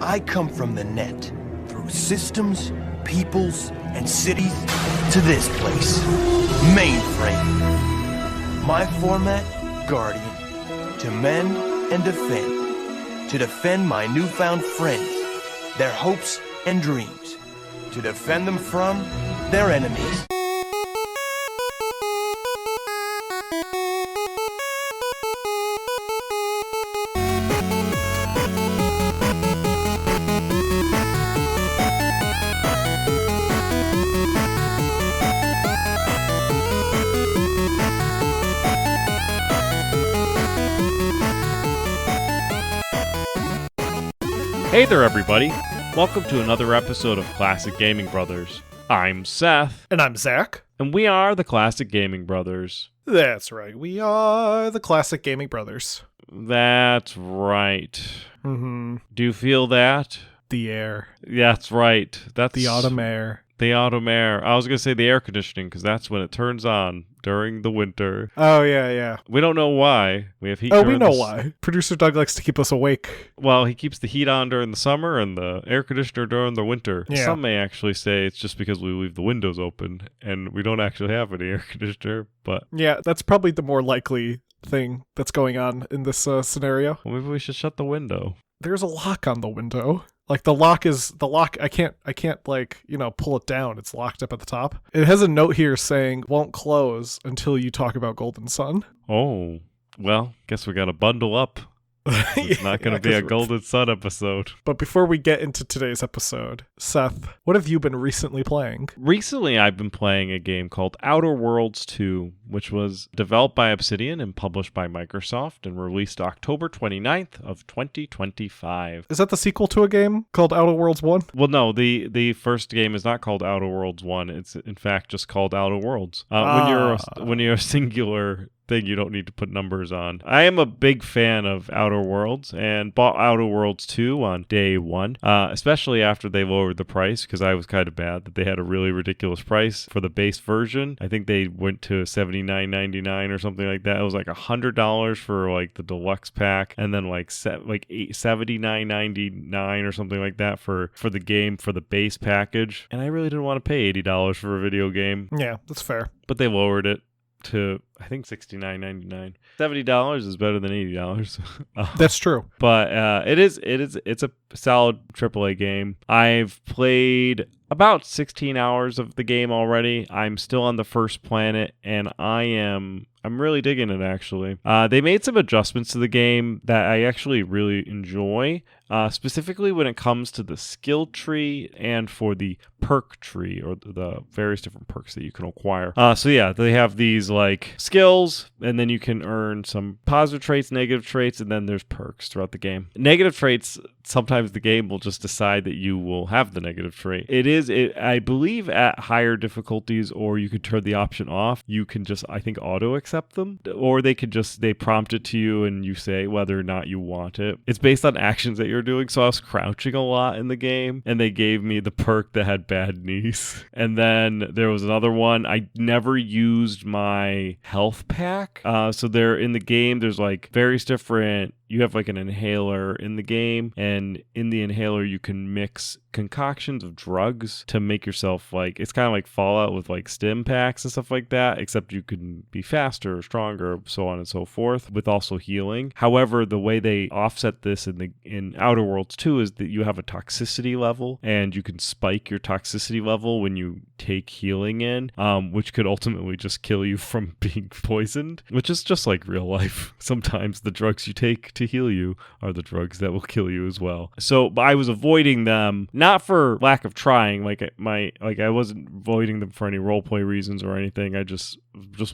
I come from the net, through systems, peoples, and cities, to this place, mainframe. My format, Guardian, to mend and defend. To defend my newfound friends, their hopes and dreams. To defend them from their enemies. Hey there, everybody. Welcome to another episode of Classic Gaming Brothers. I'm Seth. And I'm Zach. And we are the Classic Gaming Brothers. That's right. We are the Classic Gaming Brothers. That's right. Mm-hmm. Do you feel that? The air. That's right. That's the autumn air. The autumn air. I was going to say the air conditioning because that's when it turns on during the winter. Oh, yeah. We don't know why. We have heat. Oh, we know why. Producer Doug likes to keep us awake. Well, he keeps the heat on during the summer and the air conditioner during the winter. Yeah. Some may actually say it's just because we leave the windows open and we don't actually have any air conditioner. But yeah, that's probably the more likely thing that's going on in this scenario. Well, maybe we should shut the window. There's a lock on the window. Like the lock. I can't pull it down. It's locked up at the top. It has a note here saying won't close until you talk about Golden Sun. Oh, well, guess we gotta bundle up. It's not going to be a Golden Sun episode. But before we get into today's episode, Seth, what have you been recently playing? Recently, I've been playing a game called Outer Worlds 2, which was developed by Obsidian and published by Microsoft and released October 29th of 2025. Is that the sequel to a game called Outer Worlds 1? Well, no, the first game is not called Outer Worlds 1. It's in fact just called Outer Worlds. When you're a singular thing, you don't need to put numbers on. I am a big fan of Outer Worlds and bought Outer Worlds 2 on day one, especially after they lowered the price because I was kind of mad that they had a really ridiculous price for the base version. I think they went to $79.99 or something like that. It was like $100 for like the deluxe pack and then like $79.99 or something like that for the game for the base package. And I really didn't want to pay $80 for a video game. Yeah, that's fair. But they lowered it to I think $69.99. $70 is better than $80. That's true. But it's a solid AAA game. I've played about 16 hours of the game already. I'm still on the first planet and I'm really digging it, actually. They made some adjustments to the game that I actually really enjoy, specifically when it comes to the skill tree and for the perk tree, or the various different perks that you can acquire. So yeah, they have these like skills, and then you can earn some positive traits, negative traits, and then there's perks throughout the game. Negative traits, sometimes the game will just decide that you will have the negative trait. I believe at higher difficulties, or you could turn the option off, you can just, I think, auto accept them, or they prompt it to you and you say whether or not you want it. It's based on actions that you're doing, so I was crouching a lot in the game, and they gave me the perk that had bad knees. And then there was another one. I never used my health pack. So there in the game, there's like various different, you have like an inhaler in the game, and in the inhaler you can mix concoctions of drugs to make yourself like, it's kind of like Fallout with like stim packs and stuff like that, except you can be faster or stronger, so on and so forth, with also healing. However, the way they offset this in Outer Worlds 2 is that you have a toxicity level, and you can spike your toxicity level when you take healing in, which could ultimately just kill you from being poisoned, which is just like real life. Sometimes the drugs you take to heal you are the drugs that will kill you as well. So I was avoiding them, not for lack of trying, I wasn't avoiding them for any roleplay reasons or anything. I just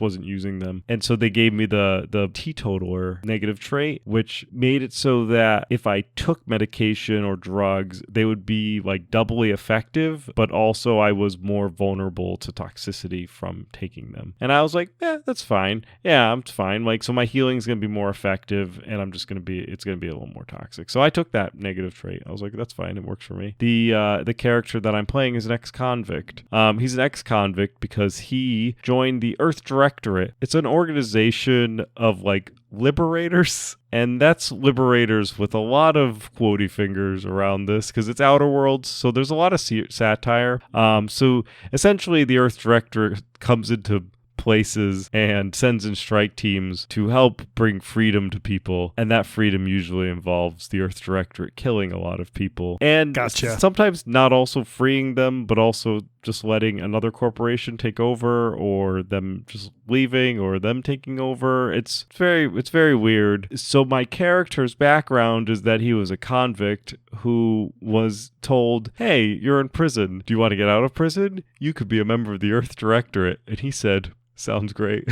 wasn't using them. And so they gave me the teetotaler negative trait, which made it so that if I took medication or drugs, they would be like doubly effective, but also I was more vulnerable to toxicity from taking them. And I was like, that's fine. Yeah, I'm fine. Like, so my healing is going to be more effective, and I'm just going it's gonna be a little more toxic. So I took that negative trait. I was like, that's fine, it works for me. The character that I'm playing is an ex-convict. He's an ex-convict because he joined the Earth Directorate. It's an organization of like liberators, and that's liberators with a lot of quotey fingers around this because it's Outer Worlds, so there's a lot of satire. So essentially the Earth Director comes into places and sends in strike teams to help bring freedom to people, and that freedom usually involves the Earth Directorate killing a lot of people, and sometimes not also freeing them, but also just letting another corporation take over, or them just leaving, or them taking over. It's very weird. So my character's background is that he was a convict who was told, hey, you're in prison. Do you want to get out of prison? You could be a member of the Earth Directorate. And he said, sounds great.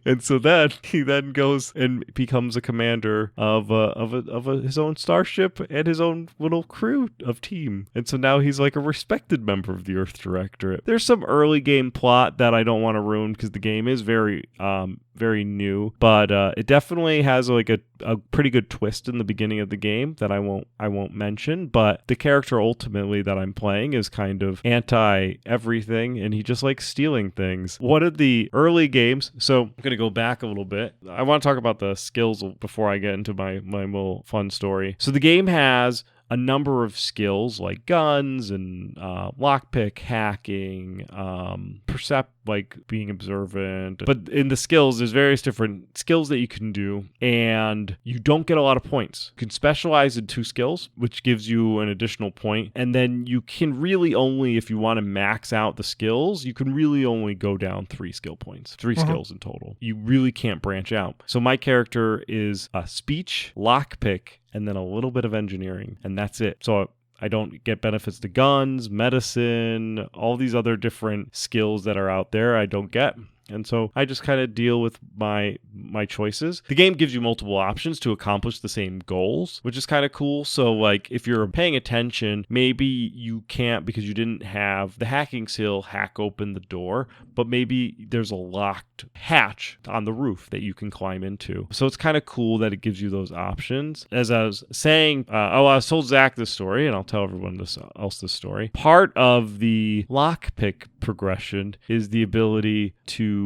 And so then he then goes and becomes a commander of his own starship and his own little crew of team. And so now he's like a respected member of the Earth Directorate. There's some early game plot that I don't want to ruin because the game is very new, but it definitely has like a pretty good twist in the beginning of the game that I won't mention. But the character ultimately that I'm playing is kind of anti everything, and he just likes stealing things. One of the early games, so I'm going to go back a little bit. I want to talk about the skills before I get into my little fun story. So the game has a number of skills like guns and lockpick, hacking, like being observant. But in the skills, there's various different skills that you can do, and you don't get a lot of points. You can specialize in 2 skills, which gives you an additional point, and then you can really only, if you want to max out the skills, you can really only go down 3 skill points, 3 skills in total. You really can't branch out. So my character is speech, lockpick, and then a little bit of engineering, and that's it. So I don't get benefits to guns, medicine, all these other different skills that are out there I don't get. And so I just kind of deal with my choices. The game gives you multiple options to accomplish the same goals, which is kind of cool. So like if you're paying attention, maybe you can't, because you didn't have the hacking skill, hack open the door, but maybe there's a locked hatch on the roof that you can climb into. So it's kind of cool that it gives you those options. As I was saying, I told Zach this story, and I'll tell everyone else this story. Part of the lockpick progression is the ability to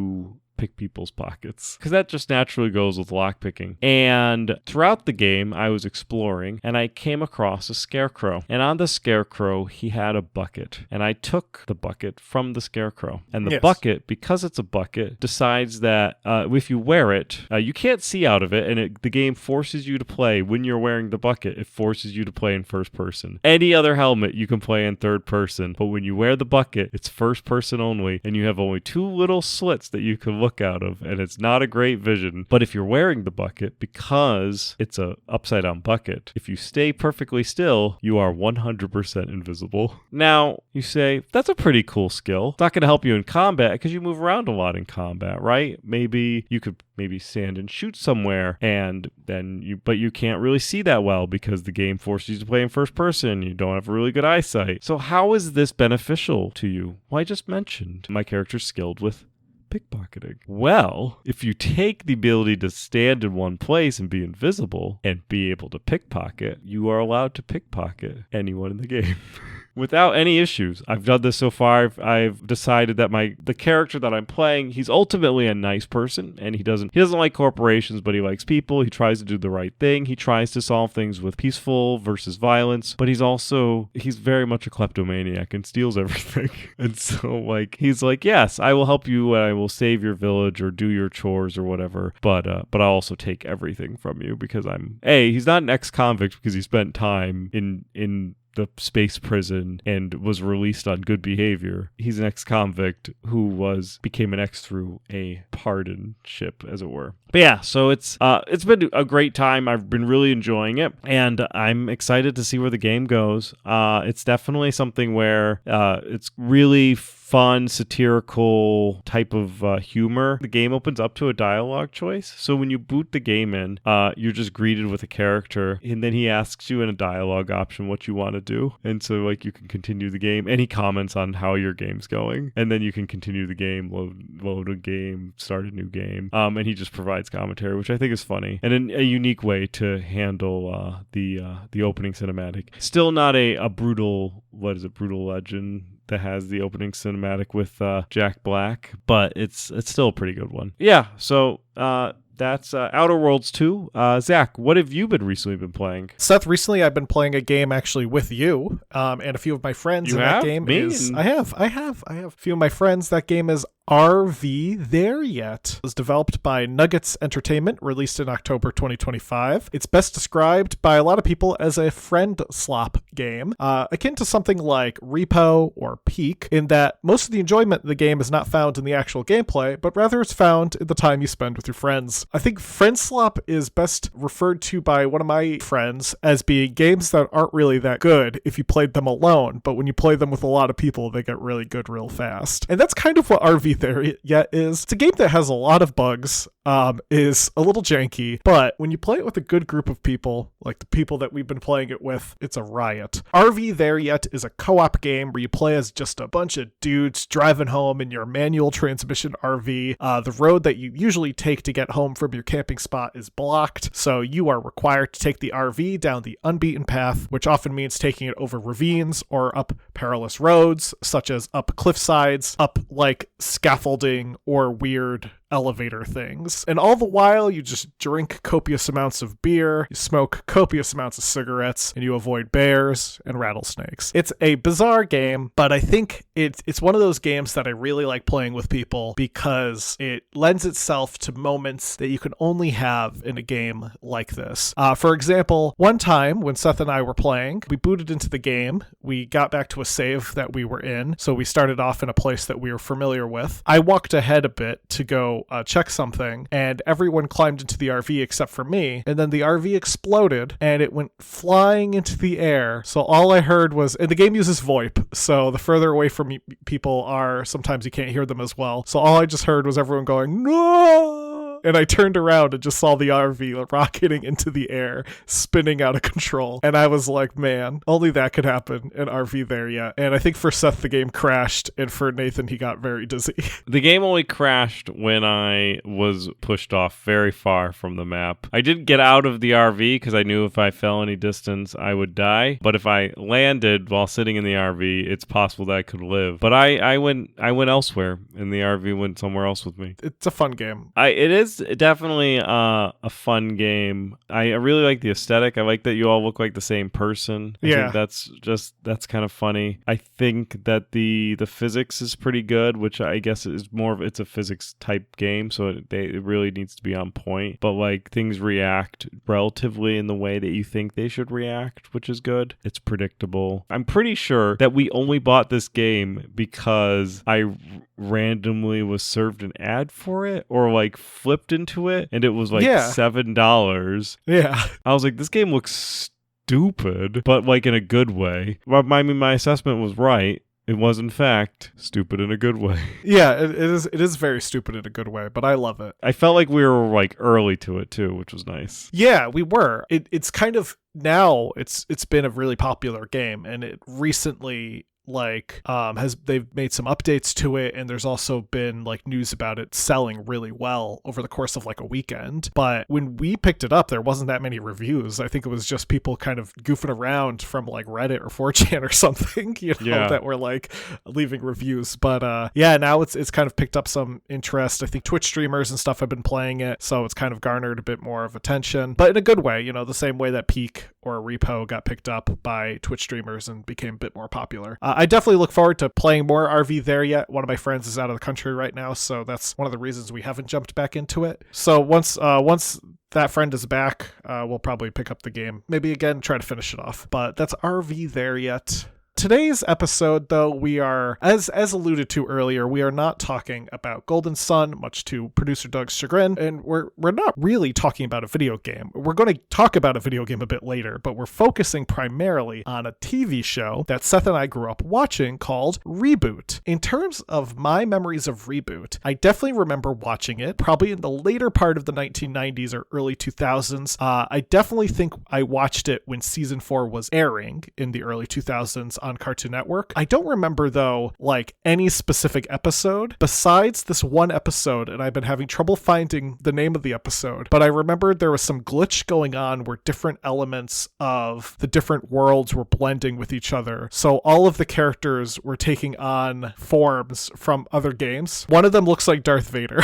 pick people's pockets, because that just naturally goes with lockpicking. And throughout the game, I was exploring, and I came across a scarecrow. And on the scarecrow, he had a bucket. And I took the bucket from the scarecrow. And the bucket, because it's a bucket, decides that if you wear it, you can't see out of it, and the game forces you to play when you're wearing the bucket. It forces you to play in first person. Any other helmet, you can play in third person. But when you wear the bucket, it's first person only, and you have only 2 little slits that you can look out of, and it's not a great vision. But if you're wearing the bucket, because it's a upside down bucket, if you stay perfectly still, you are 100% invisible. Now you say, that's a pretty cool skill. It's not going to help you in combat because you move around a lot in combat, right? Maybe you could stand and shoot somewhere, and then you can't really see that well because the game forces you to play in first person. You don't have really good eyesight. So how is this beneficial to you? Well, I just mentioned my character's skilled with pickpocketing. Well, if you take the ability to stand in one place and be invisible and be able to pickpocket, you are allowed to pickpocket anyone in the game. Without any issues. I've done this so far. I've decided that the character that I'm playing, he's ultimately a nice person, and he doesn't like corporations, but he likes people. He tries to do the right thing. He tries to solve things with peaceful versus violence, but he's very much a kleptomaniac and steals everything. And so he's like, yes, I will help you, and I will save your village or do your chores or whatever, but I'll also take everything from you because he's not an ex-convict because he spent time in the space prison and was released on good behavior. He's an ex-convict who became an ex through a pardon ship, as it were. But yeah, so it's been a great time. I've been really enjoying it, and I'm excited to see where the game goes. It's definitely something where it's really fun, satirical type of humor. The game opens up to a dialogue choice. So when you boot the game in, you're just greeted with a character, and then he asks you in a dialogue option what you want to do. And so like you can continue the game, and he comments on how your game's going, and then you can continue the game, load a game, start a new game. And he just provides commentary, which I think is funny and a unique way to handle the opening cinematic. Still not a brutal legend that has the opening cinematic with Jack Black, but it's still a pretty good one. Yeah, so that's Outer Worlds 2. Zach, what have you recently been playing? Seth, recently I've been playing a game actually with you and a few of my friends. You and have? That game Me? is I have a few of my friends. That game is RV There Yet. It was developed by Nuggets Entertainment, released in October 2025. It's best described by a lot of people as a friend slop game, akin to something like Repo or Peak, in that most of the enjoyment of the game is not found in the actual gameplay, but rather it's found in the time you spend with your friends. I think friend slop is best referred to by one of my friends as being games that aren't really that good if you played them alone, but when you play them with a lot of people, they get really good real fast. And that's kind of what RV There Yet is. It's a game that has a lot of bugs, is a little janky, but when you play it with a good group of people, like the people that we've been playing it with, it's a riot. RV There Yet is a co-op game where you play as just a bunch of dudes driving home in your manual transmission RV. The road that you usually take to get home from your camping spot is blocked, so you are required to take the RV down the unbeaten path, which often means taking it over ravines or up perilous roads, such as up cliff sides, up like scaffolding or weird elevator things. And all the while, you just drink copious amounts of beer, you smoke copious amounts of cigarettes, and you avoid bears and rattlesnakes. It's a bizarre game, but I think it's one of those games that I really like playing with people because it lends itself to moments that you can only have in a game like this. For example, one time when Seth and I were playing, we booted into the game, we got back to a save that we were in, so we started off in a place that we were familiar with. I walked ahead a bit to go check something, and everyone climbed into the RV except for me, and then the RV exploded and it went flying into the air. So all I heard was, and the game uses VoIP, so the further away from people are, sometimes you can't hear them as well, so all I just heard was everyone going no, and I turned around and just saw the RV rocketing into the air, spinning out of control, and I was like, man, only that could happen in RV There Yet. And I think for Seth the game crashed, and for Nathan he got very dizzy. The game only crashed when I was pushed off very far from the map. I did get out of the RV because I knew if I fell any distance I would die, but if I landed while sitting in the RV, it's possible that I could live. But I went elsewhere, and the RV went somewhere else with me. It's a fun game. It is definitely a fun game. I really like the aesthetic. I like that you all look like the same person. I think that's kind of funny. I think that the physics is pretty good, which I guess is it's a physics type game, so it really needs to be on point. But like things react relatively in the way that you think they should react, which is good. It's predictable. I'm pretty sure that we only bought this game because I randomly was served an ad for it, or like flipped into it, and it was like $7. Yeah. I was like, this game looks stupid, but like in a good way. I mean, my assessment was right. It was, in fact, stupid in a good way. Yeah, it is very stupid in a good way, but I love it. I felt like we were like early to it too, which was nice. Yeah, we were. It's kind of now it's been a really popular game, and it recently they've made some updates to it, and there's also been like news about it selling really well over the course of like a weekend. But when we picked it up, there wasn't that many reviews. I think it was just people kind of goofing around from like Reddit or 4chan or something, that were like leaving reviews. But now it's kind of picked up some interest. I think Twitch streamers and stuff have been playing it, so it's kind of garnered a bit more of attention, but in a good way, the same way that Peak or Repo got picked up by Twitch streamers and became a bit more popular. I definitely look forward to playing more RV There Yet. One of my friends is out of the country right now, so that's one of the reasons we haven't jumped back into it. So once that friend is back, we'll probably pick up the game. Maybe again, try to finish it off. But that's RV There Yet. today's episode, though, we are, as alluded to earlier, we are not talking about Golden Sun, much to producer Doug's chagrin, and we're not really talking about a video game. We're going to talk about a video game a bit later, but we're focusing primarily on a TV show that Seth and I grew up watching called Reboot. In terms of my memories of Reboot, I definitely remember watching it, probably in the later part of the 1990s or early 2000s. I definitely think I watched it when season 4 was airing in the early 2000s on Cartoon Network. I don't remember, though, like any specific episode besides this one episode, and I've been having trouble finding the name of the episode, but I remember there was some glitch going on where different elements of the different worlds were blending with each other. So all of the characters were taking on forms from other games. One of them looks like Darth Vader.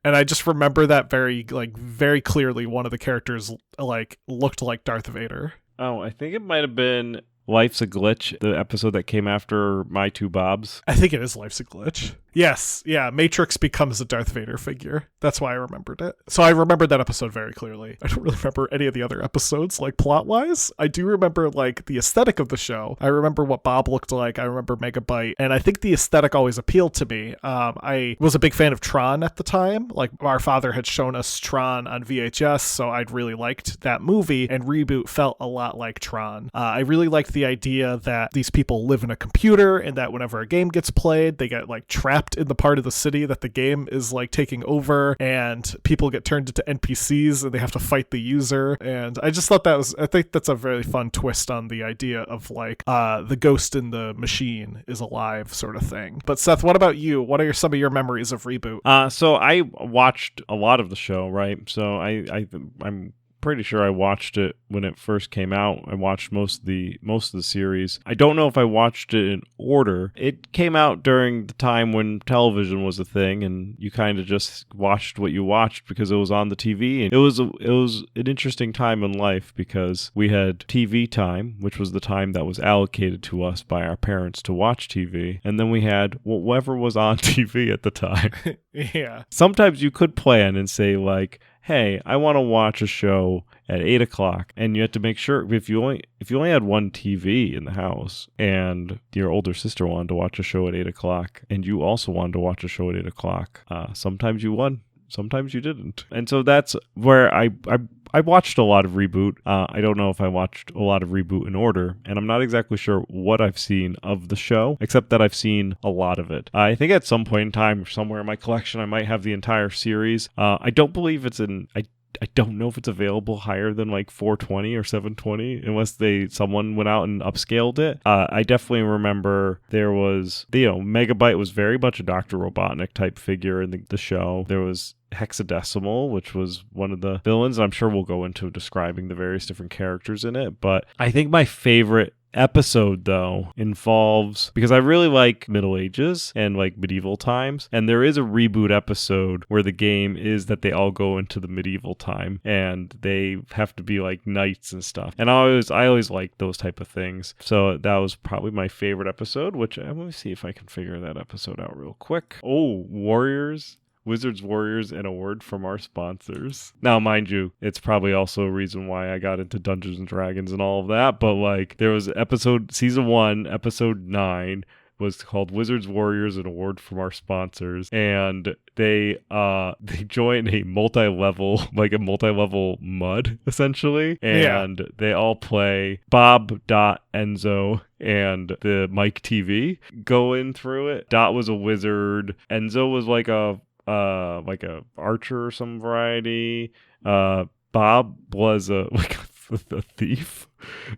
And I just remember that very clearly. One of the characters looked like Darth Vader. Oh, I think it might have been Life's a Glitch, the episode that came after My Two Bobs. I think it is Life's a Glitch. Yes, yeah, Matrix becomes a Darth Vader figure. That's why I remembered it. So I remembered that episode very clearly. I don't really remember any of the other episodes, plot-wise. I do remember, the aesthetic of the show. I remember what Bob looked like. I remember Megabyte. And I think the aesthetic always appealed to me. I was a big fan of Tron at the time. Our father had shown us Tron on VHS, so I'd really liked that movie, and Reboot felt a lot like Tron. I really liked the idea that these people live in a computer, and that whenever a game gets played, they get, trapped in the part of the city that the game is taking over, and people get turned into NPCs and they have to fight the user. And I just thought I think that's a very fun twist on the idea of the ghost in the machine is alive sort of thing. But Seth, what about you? What are some of your memories of Reboot? So I watched a lot of the show, right? So I'm pretty sure I watched it when it first came out. I watched most of the series. I don't know if I watched it in order. It came out during the time when television was a thing, and you kind of just watched what you watched because it was on the TV. And it was an interesting time in life because we had TV time, which was the time that was allocated to us by our parents to watch TV, and then we had whatever was on TV at the time. Yeah. Sometimes you could plan and say hey, I want to watch a show at 8 o'clock, and you have to make sure if you only had one TV in the house and your older sister wanted to watch a show at 8 o'clock and you also wanted to watch a show at 8 o'clock, sometimes you won, sometimes you didn't. And so that's where I watched a lot of Reboot. I don't know if I watched a lot of Reboot in order, and I'm not exactly sure what I've seen of the show, except that I've seen a lot of it. I think at some point in time, somewhere in my collection, I might have the entire series. I don't believe it's in... I don't know if it's available higher than 420 or 720 unless someone went out and upscaled it. I definitely remember there was, Megabyte was very much a Dr. Robotnik type figure in the show. There was Hexadecimal, which was one of the villains. I'm sure we'll go into describing the various different characters in it, but I think my favorite episode though involves, because I really like Middle Ages and medieval times, and there is a Reboot episode where the game is that they all go into the medieval time and they have to be knights and stuff, and I always like those type of things. So that was probably my favorite episode, which let me see if I can figure that episode out real quick. Wizards, Warriors, and a word from our sponsors. Now, mind you, it's probably also a reason why I got into Dungeons and Dragons and all of that, but there was season 1, episode 9 was called Wizards, Warriors, and a word from our sponsors, and they join a multi-level mud, essentially, and they all play Bob, Dot, Enzo, and the Mike TV going through it. Dot was a wizard, Enzo was like a archer or some variety. Bob was a thief,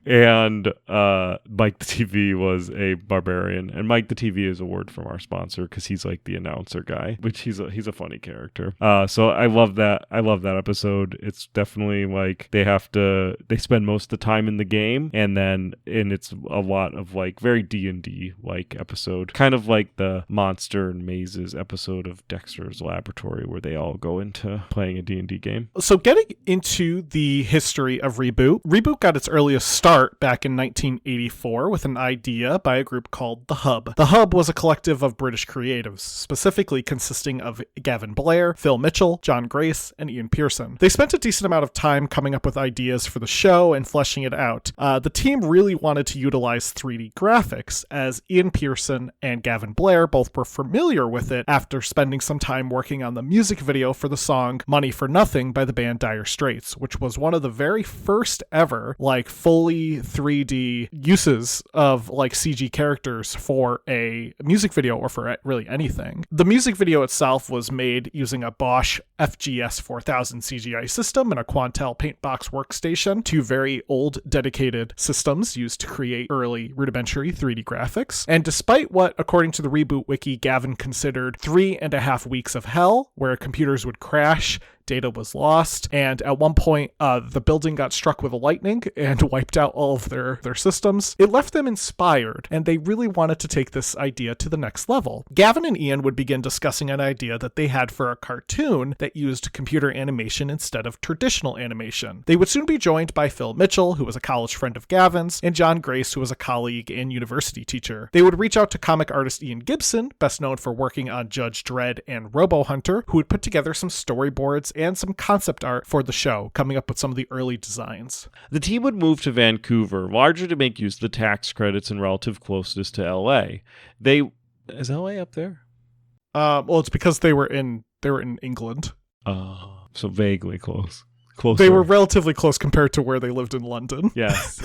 and Mike the TV was a barbarian. And Mike the TV is a word from our sponsor because he's the announcer guy, which he's a funny character. So I love that episode. It's definitely they spend most of the time in the game, and it's a lot of very D&D episode, kind of like the Monster and Mazes episode of Dexter's Laboratory, where they all go into playing a D&D game. So getting into the history of Reboot got its early earliest start back in 1984 with an idea by a group called The Hub. The Hub was a collective of British creatives, specifically consisting of Gavin Blair, Phil Mitchell, John Grace, and Ian Pearson. They spent a decent amount of time coming up with ideas for the show and fleshing it out. The team really wanted to utilize 3D graphics, as Ian Pearson and Gavin Blair both were familiar with it after spending some time working on the music video for the song Money for Nothing by the band Dire Straits, which was one of the very first ever fully 3D uses of CG characters for a music video or for really anything. The music video itself was made using a Bosch FGS 4000 CGI system and a Quantel Paintbox workstation, two very old dedicated systems used to create early rudimentary 3D graphics. And despite what, according to the Reboot wiki, Gavin considered 3.5 weeks of hell, where computers would crash, data was lost, and at one point the building got struck with lightning and wiped out all of their systems. It left them inspired, and they really wanted to take this idea to the next level. Gavin and Ian would begin discussing an idea that they had for a cartoon that used computer animation instead of traditional animation. They would soon be joined by Phil Mitchell, who was a college friend of Gavin's, and John Grace, who was a colleague and university teacher. They would reach out to comic artist Ian Gibson, best known for working on Judge Dredd and Robo Hunter, who would put together some storyboards and some concept art for the show, coming up with some of the early designs. The team would move to Vancouver, largely to make use of the tax credits and relative closeness to LA. Is LA up there? Well, it's because they were in England. So vaguely close. Closer. They were relatively close compared to where they lived in London. Yes.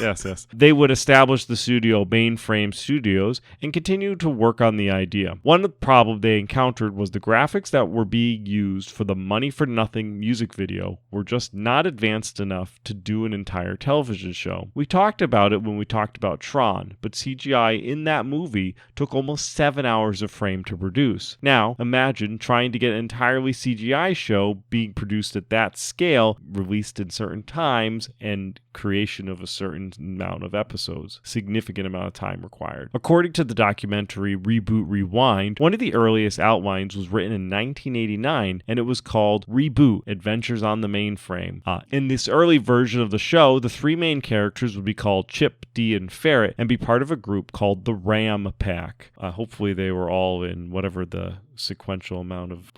They would establish the studio Mainframe Studios and continue to work on the idea. One problem they encountered was the graphics that were being used for the Money for Nothing music video were just not advanced enough to do an entire television show. We talked about it when we talked about Tron, but CGI in that movie took almost 7 hours of frame to produce. Now, imagine trying to get an entirely CGI show being produced at that scale, released in certain times, and creation of a certain amount of episodes. Significant amount of time required. According to the documentary Reboot Rewind, one of the earliest outlines was written in 1989, and it was called Reboot: Adventures on the Mainframe. In this early version of the show, the three main characters would be called Chip, Dee, and Ferret, and be part of a group called the Ram Pack. Hopefully they were all in whatever the sequential amount of,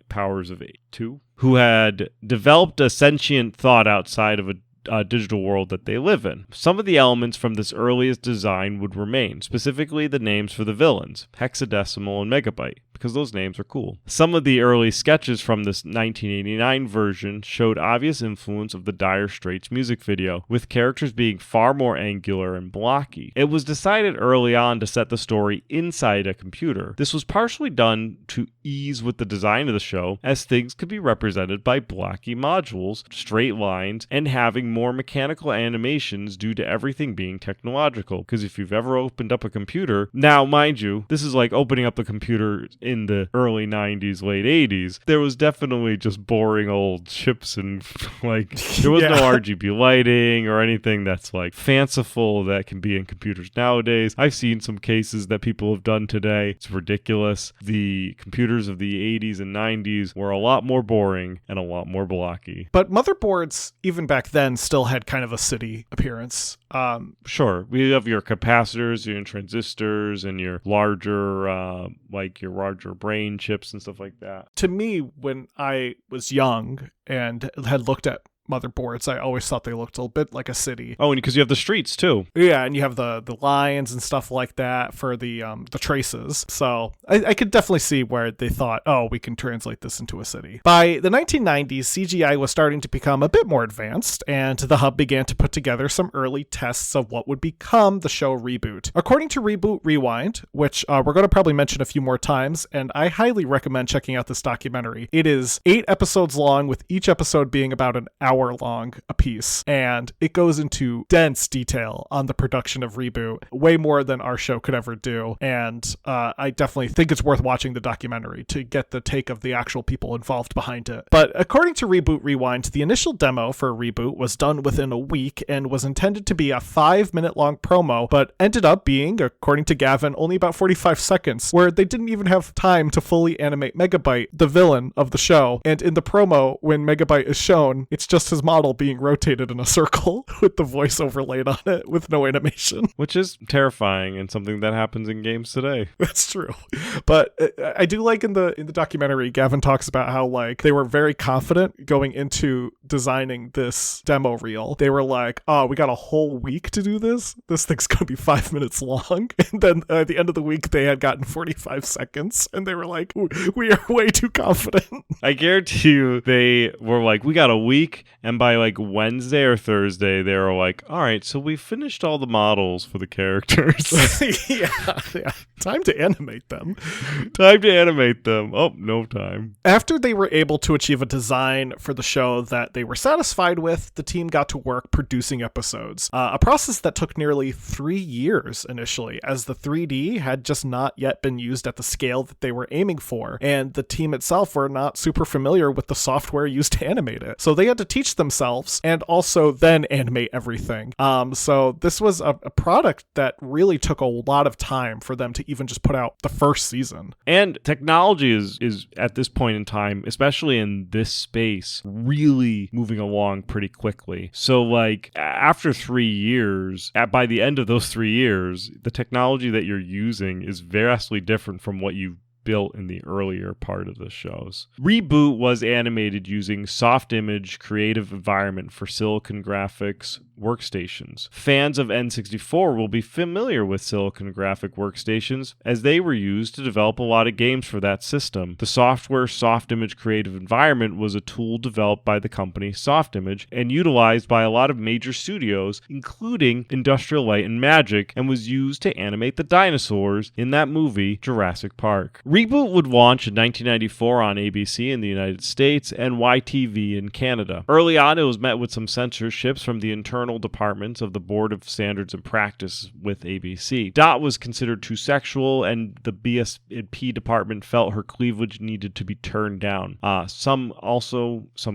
powers of 2, who had developed a sentient thought outside of a digital world that they live in. Some of the elements from this earliest design would remain, specifically the names for the villains, Hexadecimal and Megabyte, because those names are cool. Some of the early sketches from this 1989 version showed obvious influence of the Dire Straits music video, with characters being far more angular and blocky. It was decided early on to set the story inside a computer. This was partially done to ease with the design of the show, as things could be represented by blocky modules, straight lines, and having more mechanical animations due to everything being technological. Because if you've ever opened up a computer, now mind you, this is like opening up a computer in the early 90s, late 80s, there was definitely just boring old chips and there was no RGB lighting or anything that's fanciful that can be in computers nowadays. I've seen some cases that people have done today. It's ridiculous. The computers of the 80s and 90s were a lot more boring and a lot more blocky. But motherboards, even back then, still had kind of a city appearance. Sure. We have your capacitors, your transistors, and your larger brain chips and stuff like that. To me, when I was young and had looked at motherboards, I always thought they looked a little bit like a city. Oh, and because you have the streets too. Yeah, and you have the lines and stuff like that for the traces. So I could definitely see where they thought, oh, we can translate this into a city. By the 1990s, CGI was starting to become a bit more advanced, and the Hub began to put together some early tests of what would become the show Reboot. According to Reboot Rewind, which we're going to probably mention a few more times, and I highly recommend checking out this documentary. It is 8 episodes long, with each episode being about an hour long a piece, and it goes into dense detail on the production of Reboot, way more than our show could ever do. And I definitely think it's worth watching the documentary to get the take of the actual people involved behind it. But according to Reboot Rewind, the initial demo for Reboot was done within a week and was intended to be a 5-minute long promo, but ended up being, according to Gavin, only about 45 seconds, where they didn't even have time to fully animate Megabyte, the villain of the show. And in the promo, when Megabyte is shown, it's just just his model being rotated in a circle with the voice overlaid on it with no animation. Which is terrifying and something that happens in games today. That's true. But I do like in the documentary, Gavin talks about how like they were very confident going into designing this demo reel. They were like, oh, we got a whole week to do this. This thing's going to be 5 minutes long. And then at the end of the week, they had gotten 45 seconds. And they were like, we are way too confident. I guarantee you they were like, we got a week. And by like Wednesday or Thursday, they were like, all right, so we finished all the models for the characters. yeah. Time to animate them. Time to animate them. Oh, no time. After they were able to achieve a design for the show that they were satisfied with, the team got to work producing episodes. A process that took nearly 3 years initially, as the 3D had just not yet been used at the scale that they were aiming for, and the team itself were not super familiar with the software used to animate it. So they had to teach themselves and also then animate everything. So this was a product that really took a lot of time for them to even just put out the first season. And technology is at this point in time, especially in this space, really moving along pretty quickly. So like after 3 years, by the end of those 3 years, the technology that you're using is vastly different from what you built in the earlier part of the shows. Reboot was animated using soft image creative environment for Silicon Graphics workstations. Fans of N64 will be familiar with Silicon Graphic workstations as they were used to develop a lot of games for that system. The software soft image creative environment was a tool developed by the company Softimage and utilized by a lot of major studios, including Industrial Light and Magic, and was used to animate the dinosaurs in that movie Jurassic Park. Reboot would launch in 1994 on ABC in the United States and YTV in Canada. Early on, it was met with some censorships from the internal departments of the Board of Standards and Practice with ABC. Dot was considered too sexual, and the BS&P department felt her cleavage needed to be turned down. Some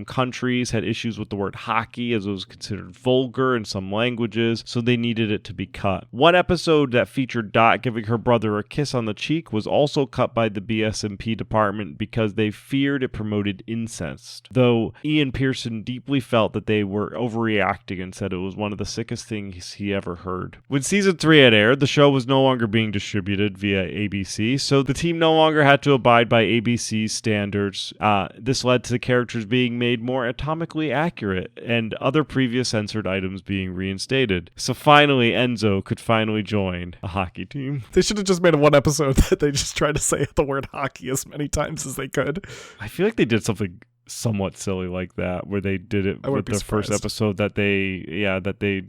countries had issues with the word hockey, as it was considered vulgar in some languages, so they needed it to be cut. One episode that featured Dot giving her brother a kiss on the cheek was also cut by the BS&P department because they feared it promoted incest, though Ian Pearson deeply felt that they were overreacting and said it was one of the sickest things he ever heard. When season 3 had aired, the show was no longer being distributed via ABC, so the team no longer had to abide by ABC's standards. This led to the characters being made more atomically accurate and other previous censored items being reinstated. So finally, Enzo could finally join a hockey team. They should have just made one episode that they just tried to say the word hockey as many times as they could. I feel like they did something somewhat silly like that, where they did it with the first episode that they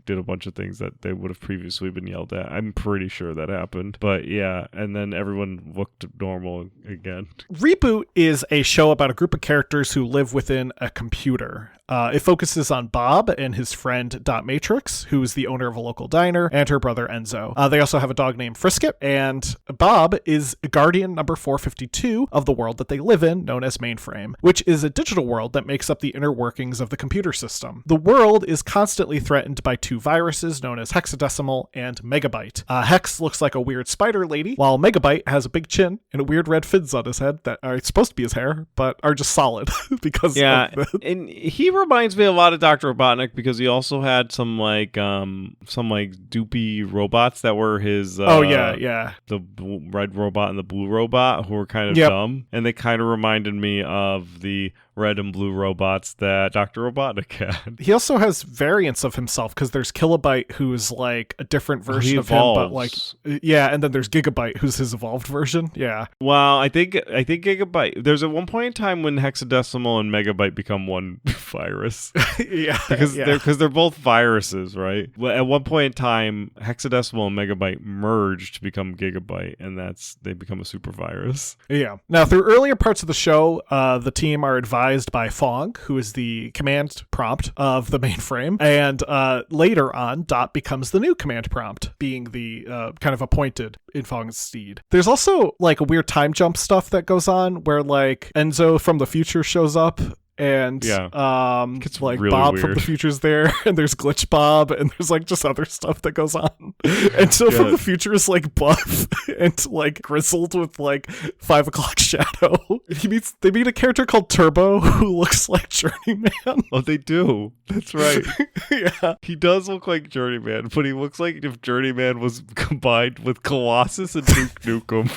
did a bunch of things that they would have previously been yelled at. I'm pretty sure that happened. But yeah, and then everyone looked normal again. Reboot is a show about a group of characters who live within a computer. It focuses on Bob and his friend Dot Matrix, who is the owner of a local diner, and her brother Enzo. They also have a dog named Frisket, and Bob is Guardian number 452 of the world that they live in, known as Mainframe, which is a digital world that makes up the inner workings of the computer system. The world is constantly threatened by 2 viruses known as Hexadecimal and Megabyte. Hex looks like a weird spider lady, while Megabyte has a big chin and weird red fins on his head that are supposed to be his hair, but are just solid because and he reminds me a lot of Dr. Robotnik because he also had some doopy robots that were his the red robot and the blue robot who were kind of dumb, and they kind of reminded me of the red and blue robots that Dr. Robotnik had. He also has variants of himself because there's Kilobyte, who's like a different version of him, but and then there's Gigabyte, who's his evolved version. Yeah. Well, I think Gigabyte. There's at one point in time when Hexadecimal and Megabyte become one virus. because they're both viruses, right? Well, at one point in time, Hexadecimal and Megabyte merge to become Gigabyte, and they become a super virus. Yeah. Now, through earlier parts of the show, the team are advised by Fong, who is the command prompt of the mainframe, and later on, Dot becomes the new command prompt, being the kind of appointed in Fong's steed. There's also like a weird time jump stuff that goes on where like Enzo from the future shows up and Gets like really Bob from weird. the future's there, and there's Glitch Bob, and there's like just other stuff that goes on. And so from the future is like buff and like grizzled with like 5 o'clock shadow. They meet a character called Turbo who looks like Journeyman. Oh, they do. That's right. Yeah. He does look like Journeyman, but he looks like if Journeyman was combined with Colossus and Duke Nukem.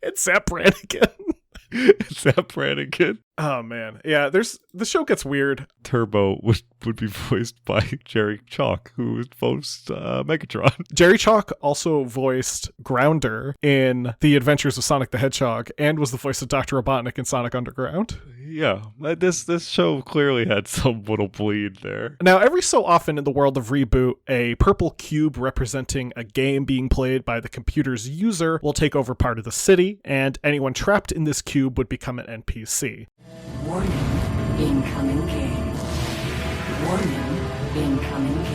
It's Zap Brannigan. Zap Brannigan. Oh man, yeah. The show gets weird. Turbo would be voiced by Jerry Chalk, who voiced Megatron. Jerry Chalk also voiced Grounder in The Adventures of Sonic the Hedgehog, and was the voice of Dr. Robotnik in Sonic Underground. Yeah, this show clearly had some little bleed there. Now, every so often in the world of Reboot, a purple cube representing a game being played by the computer's user will take over part of the city, and anyone trapped in this cube would become an NPC. Warning, incoming game. Warning, incoming game.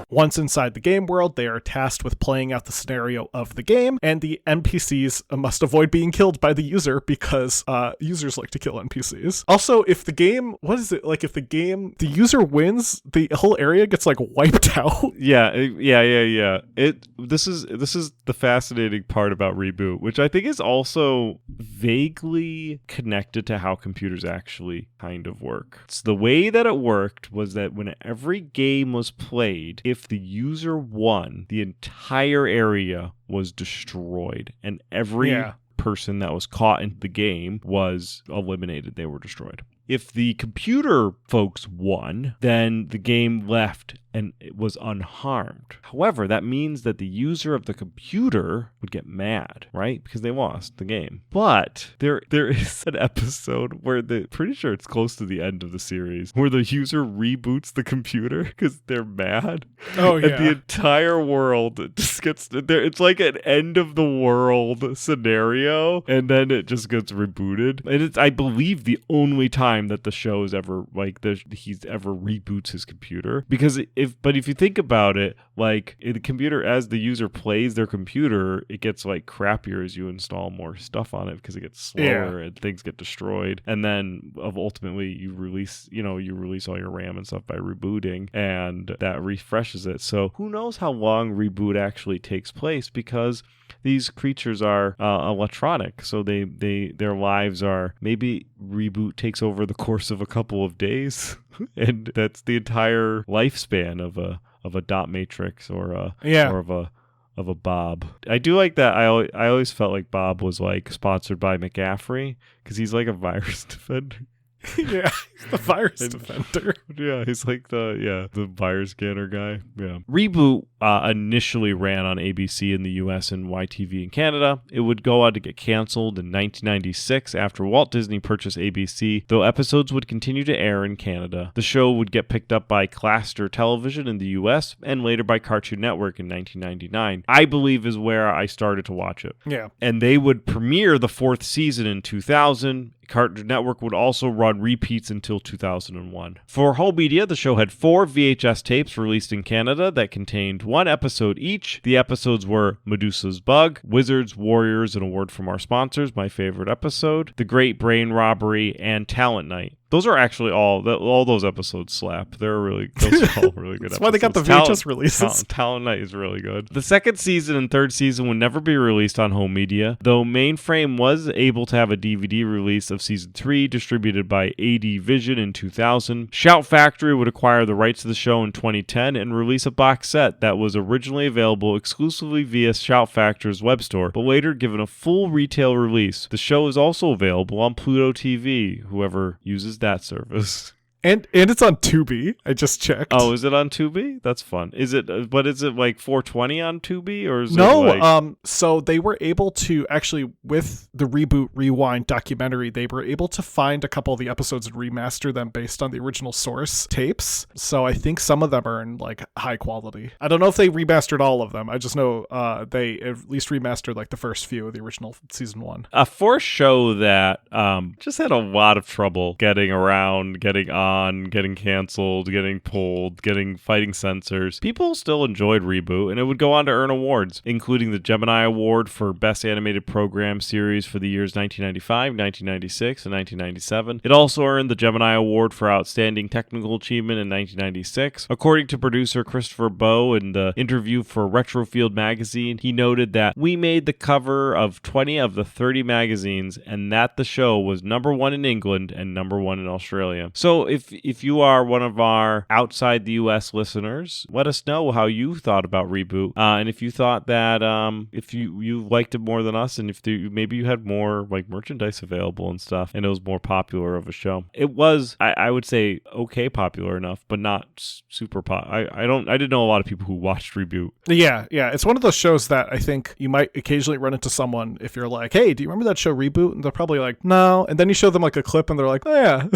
Once inside the game world, they are tasked with playing out the scenario of the game, and the NPCs must avoid being killed by the user because users like to kill NPCs. Also, if the game, if the user wins, the whole area gets like wiped out. Yeah. This is the fascinating part about Reboot, which I think is also vaguely connected to how computers actually kind of work. So the way that it worked was that when every game was played, if the user won, the entire area was destroyed, and every person that was caught in the game was eliminated. They were destroyed. If the computer folks won, then the game left and it was unharmed. However, that means that the user of the computer would get mad, right? Because they lost the game. But there is an episode where pretty sure it's close to the end of the series, where the user reboots the computer because they're mad. Oh, yeah. And the entire world just gets there. It's like an end of the world scenario, and then it just gets rebooted. And it's, I believe, the only time that the show is ever he's ever reboots his computer. Because if you think about it, like the computer, as the user plays their computer, it gets like crappier as you install more stuff on it because it gets slower and things get destroyed. And then ultimately you release all your RAM and stuff by rebooting, and that refreshes it. So who knows how long reboot actually takes place, because these creatures are electronic, so their lives are, maybe reboot takes over the course of a couple of days, and that's the entire lifespan of a dot matrix or of a Bob. I do like that. I always felt like Bob was like sponsored by McAfee because he's like a virus defender. Yeah, he's the virus defender. Yeah, he's like the virus scanner guy. Yeah. Reboot initially ran on ABC in the US and YTV in Canada. It would go on to get canceled in 1996 after Walt Disney purchased ABC, though episodes would continue to air in Canada. The show would get picked up by Cluster Television in the US and later by Cartoon Network in 1999. I believe is where I started to watch it. Yeah. And they would premiere the 4th season in 2000. Cartoon Network would also run repeats until 2001. For home media, the show had 4 VHS tapes released in Canada that contained 1 episode each. The episodes were Medusa's Bug, Wizards, Warriors, an award from our sponsors, my favorite episode, The Great Brain Robbery, and Talent Night. Those are actually all those episodes slap. Those are all really good That's episodes. That's why they got the VHS releases. Talent Night is really good. The 2nd season and 3rd season would never be released on home media, though Mainframe was able to have a DVD release of season 3 distributed by AD Vision in 2000. Shout Factory would acquire the rights to the show in 2010 and release a box set that was originally available exclusively via Shout Factory's web store, but later given a full retail release. The show is also available on Pluto TV, whoever uses that service. And it's on Tubi. I just checked. Oh, is it on Tubi? That's fun. Is it like 420 on Tubi, or is no? it like... So they were able to actually, with the Reboot Rewind documentary, they were able to find a couple of the episodes and remaster them based on the original source tapes. So I think some of them are in like high quality. I don't know if they remastered all of them. I just know they at least remastered like the first few of the original season 1. For a show that just had a lot of trouble getting on on, getting canceled, getting pulled, fighting censors, people still enjoyed Reboot, and it would go on to earn awards, including the Gemini Award for Best Animated Program Series for the years 1995, 1996, and 1997. It also earned the Gemini Award for Outstanding Technical Achievement in 1996. According to producer Christopher Bowe in the interview for Retrofield magazine, he noted that we made the cover of 20 of the 30 magazines, and that the show was number 1 in England and number 1 in Australia. So if you are one of our outside the US listeners, let us know how you thought about Reboot, and if you thought that if you liked it more than us, and if maybe you had more like merchandise available and stuff, and it was more popular of a show. It was, I would say, okay popular enough, but not super pop. I didn't know a lot of people who watched Reboot. Yeah, it's one of those shows that I think you might occasionally run into someone if you're like, hey, do you remember that show Reboot? And they're probably like, no. And then you show them like a clip and they're like, oh yeah.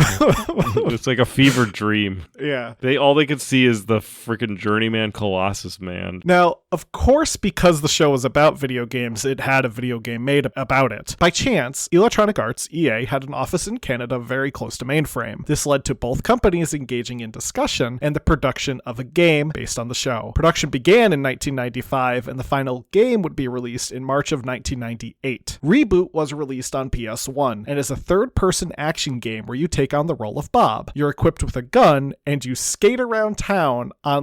It's like a fever dream. Yeah. All they could see is the freaking Journeyman Colossus Man. Now, of course, because the show was about video games, it had a video game made about it. By chance, Electronic Arts, EA, had an office in Canada very close to Mainframe. This led to both companies engaging in discussion and the production of a game based on the show. Production began in 1995, and the final game would be released in March of 1998. Reboot was released on PS1 and is a third-person action game where you take on the role of Bob. You're equipped with a gun and you skate around town on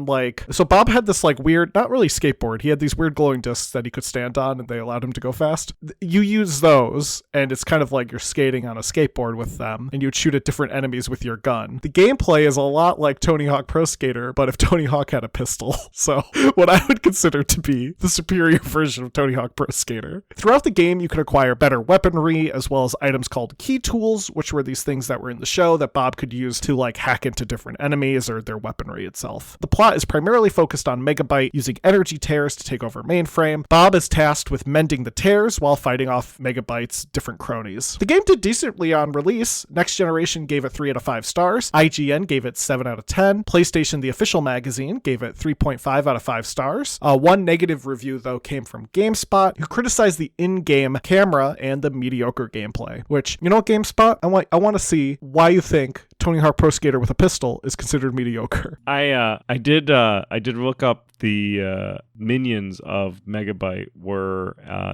so Bob had this like weird, not really skateboard, he had these weird glowing discs that he could stand on and they allowed him to go fast. You use those and it's kind of like you're skating on a skateboard with them, and you'd shoot at different enemies with your gun. The gameplay is a lot like Tony Hawk Pro Skater, but if Tony Hawk had a pistol. So what I would consider to be the superior version of Tony Hawk Pro Skater. Throughout the game, you can acquire better weaponry as well as items called key tools, which were these things that were in the show that Bob could use to like hack into different enemies or their weaponry itself. The plot is primarily focused on Megabyte using energy tears to take over Mainframe. Bob is tasked with mending the tears while fighting off Megabyte's different cronies. The game did decently on release. Next Generation gave it 3 out of 5 stars. IGN gave it 7 out of 10. PlayStation, the official magazine, gave it 3.5 out of 5 stars. One negative review, though, came from GameSpot, who criticized the in-game camera and the mediocre gameplay. Which, you know what, GameSpot? I want to see why you think Tony Hawk Pro Skater with a pistol is considered mediocre. I did look up the minions of Megabyte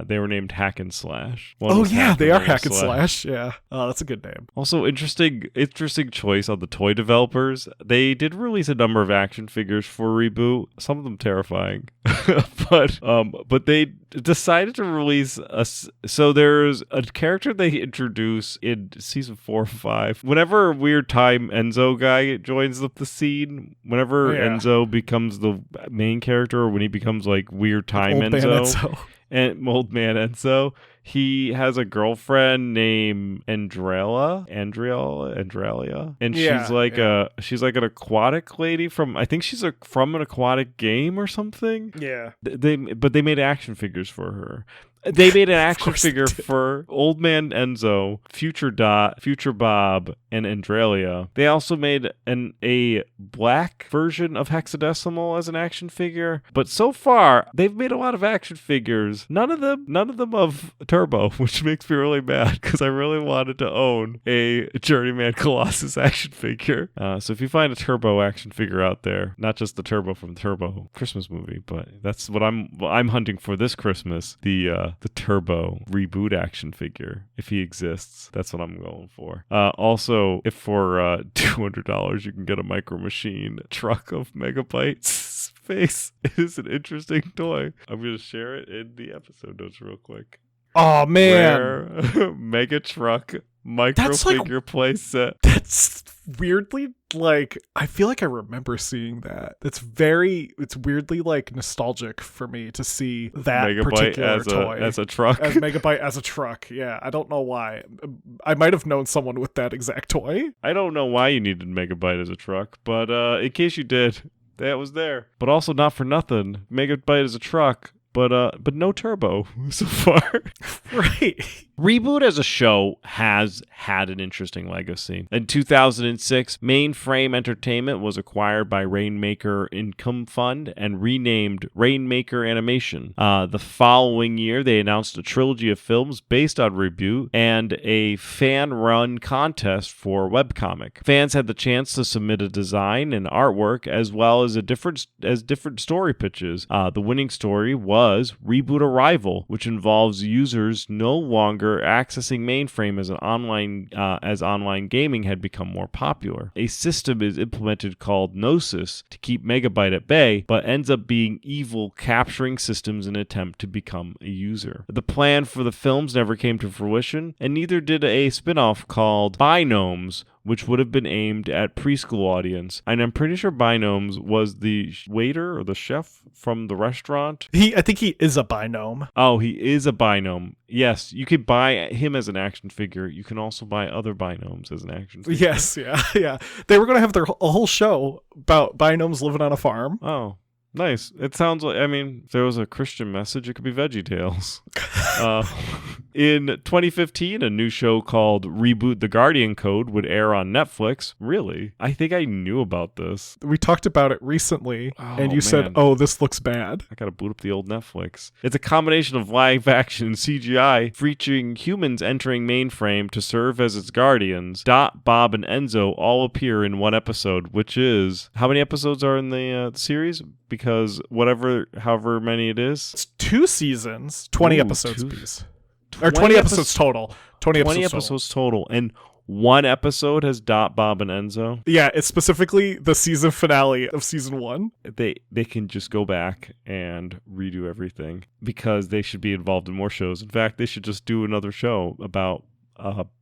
they were named Hack and Slash. They are Hack and Slash. Yeah. Oh, that's a good name. Also, interesting choice on the toy developers. They did release a number of action figures for Reboot. Some of them terrifying, but they decided to release so there's a character they introduce in season 4 or 5. Whenever Weird Time Enzo guy joins the scene, whenever Enzo becomes the main character, or when he becomes like Weird Time Enzo. And Old Man Enzo, he has a girlfriend named Andrelia, and she's like an aquatic lady from, I think she's from an aquatic game or something. Yeah. They made action figures for her. They made an action figure for Old Man Enzo, Future Bob, and Andrelia. They also made a black version of Hexadecimal as an action figure. But so far, they've made a lot of action figures. None of them of Turbo, which makes me really mad because I really wanted to own a Journeyman Colossus action figure. So if you find a Turbo action figure out there, not just the Turbo from the Turbo Christmas movie, but that's what I'm hunting for this Christmas. The Turbo Reboot action figure, if he exists. That's what I'm going for. Also, if for $200 you can get a Micro Machine truck of Megabyte's face, it is an interesting toy. I'm going to share it in the episode notes real quick. Oh, man. Mega Truck Micro Figure playset. That's weirdly I feel like I remember seeing that. It's weirdly nostalgic for me to see that Megabyte particular toy as a truck. As Megabyte as a truck. Yeah, I don't know why. I might have known someone with that exact toy. I don't know why you needed Megabyte as a truck, but in case you did, that was there. But also not for nothing. Megabyte is a truck, but no Turbo so far. Right. Reboot as a show has had an interesting legacy. In 2006, Mainframe Entertainment was acquired by Rainmaker Income Fund and renamed Rainmaker Animation. The following year, they announced a trilogy of films based on Reboot and a fan-run contest for webcomic. Fans had the chance to submit a design and artwork as well as different story pitches. The winning story was Reboot Arrival, which involves users no longer accessing Mainframe as online gaming had become more popular. A system is implemented called Gnosis to keep Megabyte at bay, but ends up being evil, capturing systems in an attempt to become a user. The plan for the films never came to fruition, and neither did a spin-off called Binomes, which would have been aimed at preschool audience. And I'm pretty sure Binomes was the waiter or the chef from the restaurant. I think he is a binome. Oh, he is a binome. Yes, you could buy him as an action figure. You can also buy other binomes as an action figure. Yes, yeah. They were going to have a whole show about binomes living on a farm. Oh, nice. It sounds like, if there was a Christian message, it could be VeggieTales. In 2015, a new show called Reboot the Guardian Code would air on Netflix. Really? I think I knew about this. We talked about it recently, and you said, this looks bad. I gotta boot up the old Netflix. It's a combination of live action and CGI featuring humans entering Mainframe to serve as its guardians. Dot, Bob, and Enzo all appear in one episode, which is... How many episodes are in the series? Because however many it is. It's 2 seasons, 20 episodes piece. Or 20 episodes total. 20 episodes total. And one episode has Dot, Bob, and Enzo. Yeah, it's specifically the season finale of season 1. They can just go back and redo everything because they should be involved in more shows. In fact, they should just do another show about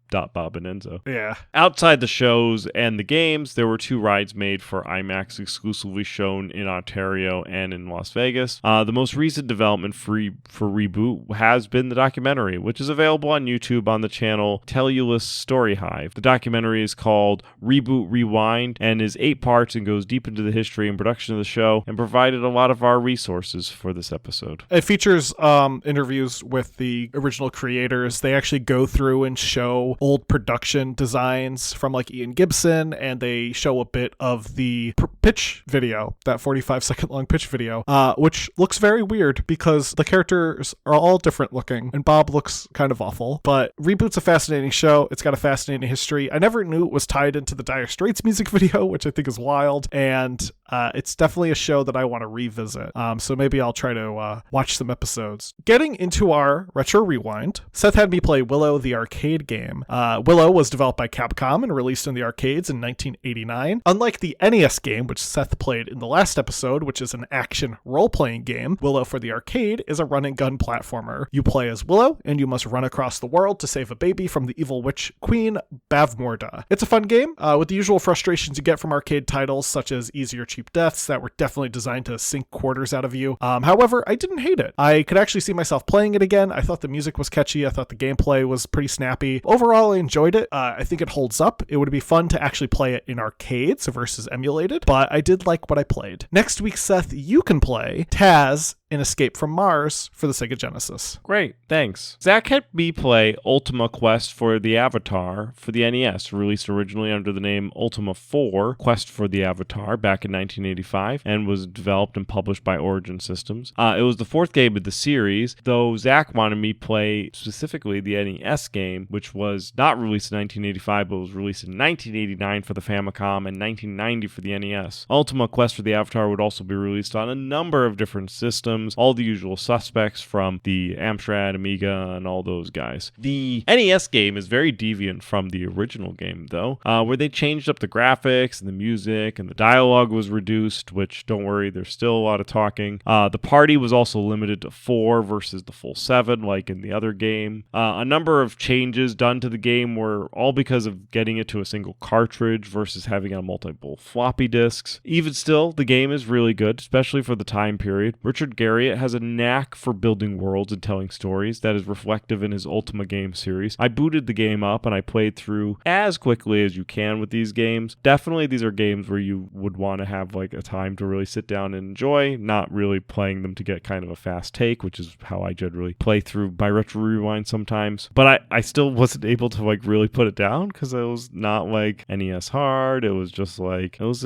Dot, Bob, and Enzo. Yeah. Outside the shows and the games, there were 2 rides made for IMAX exclusively shown in Ontario and in Las Vegas. The most recent development for Reboot has been the documentary, which is available on YouTube on the channel Tellulus Story Hive. The documentary is called Reboot Rewind and is 8 parts and goes deep into the history and production of the show and provided a lot of our resources for this episode. It features interviews with the original creators. They actually go through and show old production designs from like Ian Gibson, and they show a bit of the pitch video, that 45-second long pitch video, which looks very weird because the characters are all different looking, and Bob looks kind of awful. But Reboot's a fascinating show. It's got a fascinating history. I never knew it was tied into the Dire Straits music video, which I think is wild, and it's definitely a show that I want to revisit. So maybe I'll try to watch some episodes. Getting into our Retro Rewind, Seth had me play Willow the arcade game. Willow was developed by Capcom and released in the arcades in 1989. Unlike the NES game, which Seth played in the last episode, which is an action role-playing game, Willow for the arcade is a run-and-gun platformer. You play as Willow, and you must run across the world to save a baby from the evil witch queen, Bavmorda. It's a fun game, with the usual frustrations you get from arcade titles, such as easy or cheap deaths that were definitely designed to sink quarters out of you. However, I didn't hate it. I could actually see myself playing it again. I thought the music was catchy. I thought the gameplay was pretty snappy. Overall, I enjoyed it. I think it holds up. It would be fun to actually play it in arcades versus emulated, but I did like what I played. Next week, Seth, you can play Taz in Escape from Mars for the Sega Genesis. Great, thanks. Zach had me play Ultima Quest for the Avatar for the NES, released originally under the name Ultima 4 Quest for the Avatar back in 1985, and was developed and published by Origin Systems. It was the 4th game of the series, though Zach wanted me play specifically the NES game, which was not released in 1985, but was released in 1989 for the Famicom and 1990 for the NES. Ultima Quest for the Avatar would also be released on a number of different systems, all the usual suspects from the Amstrad, Amiga, and all those guys. The NES game is very deviant from the original game, though, where they changed up the graphics and the music, and the dialogue was reduced, which, don't worry, there's still a lot of talking. The party was also limited to 4 versus the full 7, like in the other game. A number of changes done to the game were all because of getting it to a single cartridge versus having it on multiple floppy disks. Even still, the game is really good, especially for the time period. Richard Garriott Garriott has a knack for building worlds and telling stories that is reflective in his Ultima game series. I booted the game up and I played through as quickly as you can with these games. Definitely these are games where you would want to have like a time to really sit down and enjoy, not really playing them to get kind of a fast take, which is how I generally play through my Retro Rewind sometimes. But I still wasn't able to like really put it down because it was not like NES hard. It was just like it was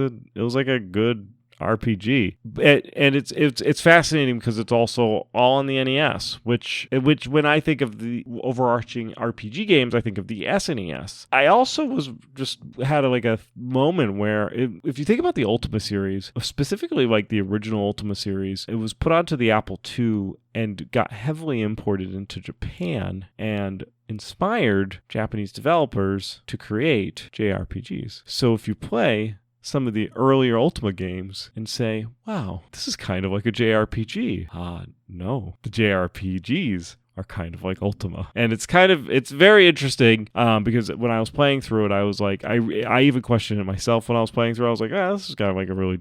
like a good RPG, and it's fascinating because it's also all on the NES, which when I think of the overarching RPG games, I think of the SNES. I also was just had a moment where if you think about the Ultima series, specifically like the original Ultima series, it was put onto the Apple II and got heavily imported into Japan and inspired Japanese developers to create JRPGs. So if you play some of the earlier Ultima games and say, wow, this is kind of like a JRPG. No, the JRPGs are kind of like Ultima. And it's very interesting because when I was playing through it, I was like, I even questioned it myself when I was playing through. I was like, this is kind of like a really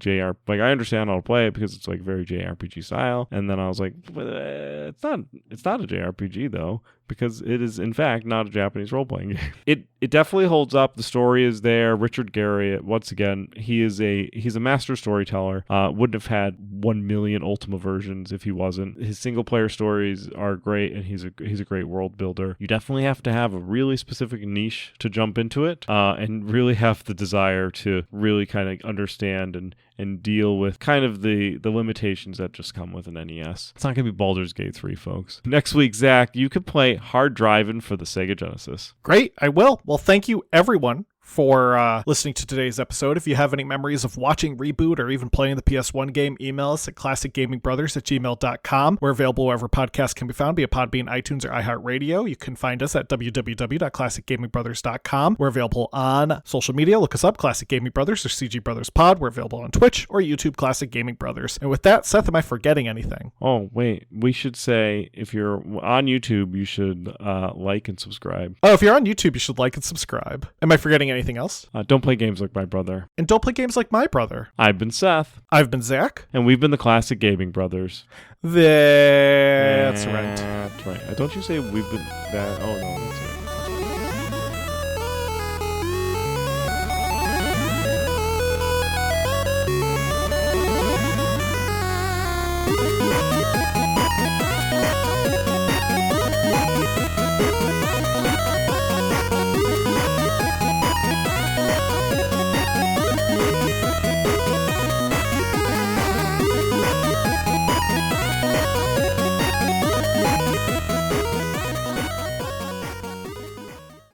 like I understand how to play it because it's like very JRPG style. And then I was like, it's not a JRPG though, because it is in fact not a Japanese role-playing game. It definitely holds up. The story is there. Richard Garriott, once again, he's a master storyteller. Wouldn't have had 1 million Ultima versions if he wasn't. His single-player stories are great, and he's a great world builder. You definitely have to have a really specific niche to jump into it, and really have the desire to really kind of understand and deal with kind of the limitations that just come with an NES. It's not going to be Baldur's Gate 3, folks. Next week, Zach, you could play Hard Drivin' for the Sega Genesis. Great, I will. Well, thank you, everyone, for listening to today's episode. If you have any memories of watching Reboot or even playing the PS1 game, email us at classicgamingbrothers@gmail.com. We're available wherever podcasts can be found, be it Podbean, iTunes, or iHeartRadio. You can find us at www.classicgamingbrothers.com. We're available on social media. Look us up, Classic Gaming Brothers or CG Brothers Pod. We're available on Twitch or YouTube, Classic Gaming Brothers. And with that, Seth, am I forgetting anything? Oh, wait. We should say, if you're on YouTube, you should like and subscribe. Oh, if you're on YouTube, you should like and subscribe. Am I forgetting anything else? Don't play games like my brother. And don't play games like my brother. I've been Seth. I've been Zach. And we've been the Classic Gaming Brothers. That's right. That's right. Don't you say we've been that? Oh, no. That's right.